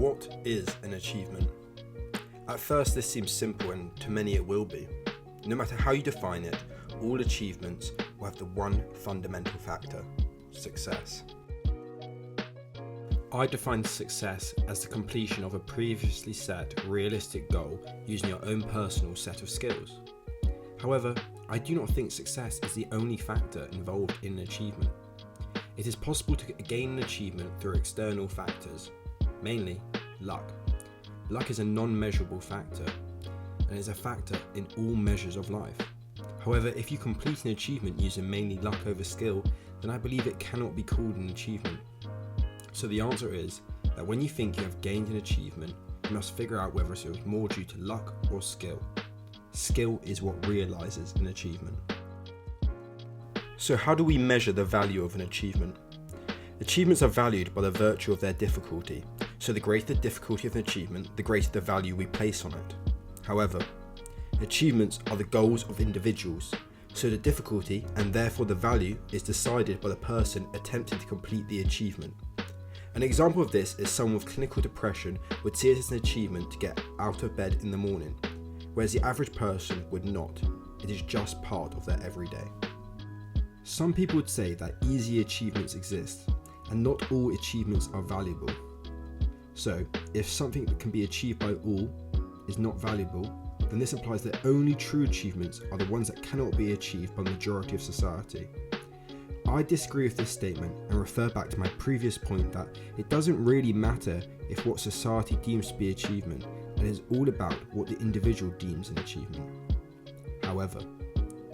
What is an achievement? At first this seems simple, and to many it will be. No matter how you define it, all achievements will have the one fundamental factor: success. I define success as the completion of a previously set realistic goal using your own personal set of skills. However, I do not think success is the only factor involved in an achievement. It is possible to gain an achievement through external factors, mainly luck. Luck is a non-measurable factor and is a factor in all measures of life. However, if you complete an achievement using mainly luck over skill, then I believe it cannot be called an achievement. So the answer is that when you think you have gained an achievement, you must figure out whether it was more due to luck or skill. Skill is what realizes an achievement. So how do we measure the value of an achievement? Achievements are valued by the virtue of their difficulty. So the greater the difficulty of an achievement, the greater the value we place on it. However, achievements are the goals of individuals. So the difficulty, and therefore the value, is decided by the person attempting to complete the achievement. An example of this is someone with clinical depression would see it as an achievement to get out of bed in the morning, whereas the average person would not. It is just part of their everyday. Some people would say that easy achievements exist, and not all achievements are valuable. So, if something that can be achieved by all is not valuable, then this implies that only true achievements are the ones that cannot be achieved by the majority of society. I disagree with this statement and refer back to my previous point that it doesn't really matter if what society deems to be achievement, and it is all about what the individual deems an achievement. However,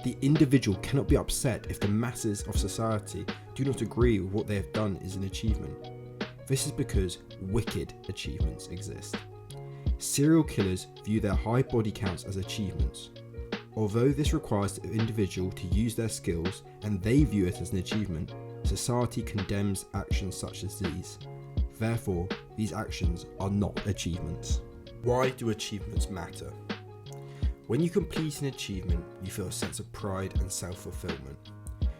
the individual cannot be upset if the masses of society do not agree with what they have done is an achievement. This is because wicked achievements exist. Serial killers view their high body counts as achievements. Although this requires the individual to use their skills and they view it as an achievement, society condemns actions such as these. Therefore, these actions are not achievements. Why do achievements matter? When you complete an achievement, you feel a sense of pride and self-fulfillment.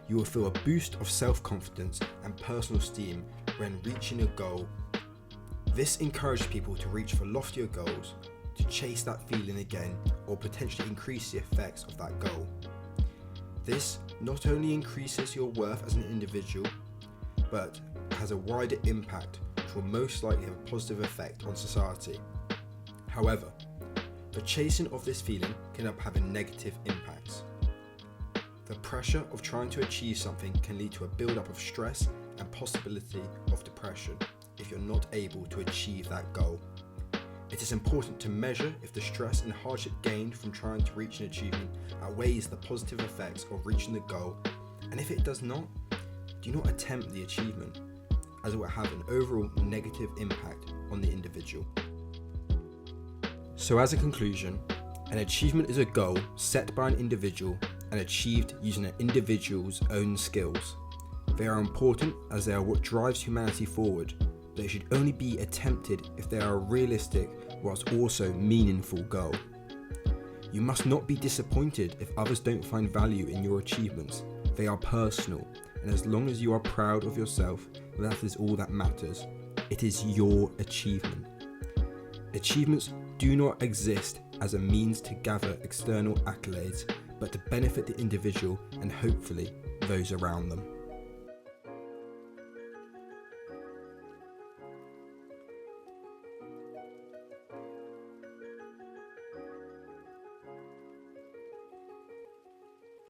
You will feel a boost of self-confidence and personal esteem when reaching a goal. This encourages people to reach for loftier goals, to chase that feeling again, or potentially increase the effects of that goal. This not only increases your worth as an individual, but has a wider impact which will most likely have a positive effect on society. However, the chasing of this feeling can end up having negative impacts. The pressure of trying to achieve something can lead to a build-up of stress and possibility of depression if you're not able to achieve that goal. It is important to measure if the stress and hardship gained from trying to reach an achievement outweighs the positive effects of reaching the goal, and if it does not, do not attempt the achievement, as it will have an overall negative impact on the individual. So as a conclusion, an achievement is a goal set by an individual and achieved using an individual's own skills. They are important as they are what drives humanity forward, but they should only be attempted if they are a realistic whilst also meaningful goal. You must not be disappointed if others don't find value in your achievements. They are personal, and as long as you are proud of yourself, that is all that matters. It is your achievement. Achievements do not exist as a means to gather external accolades, but to benefit the individual and hopefully those around them.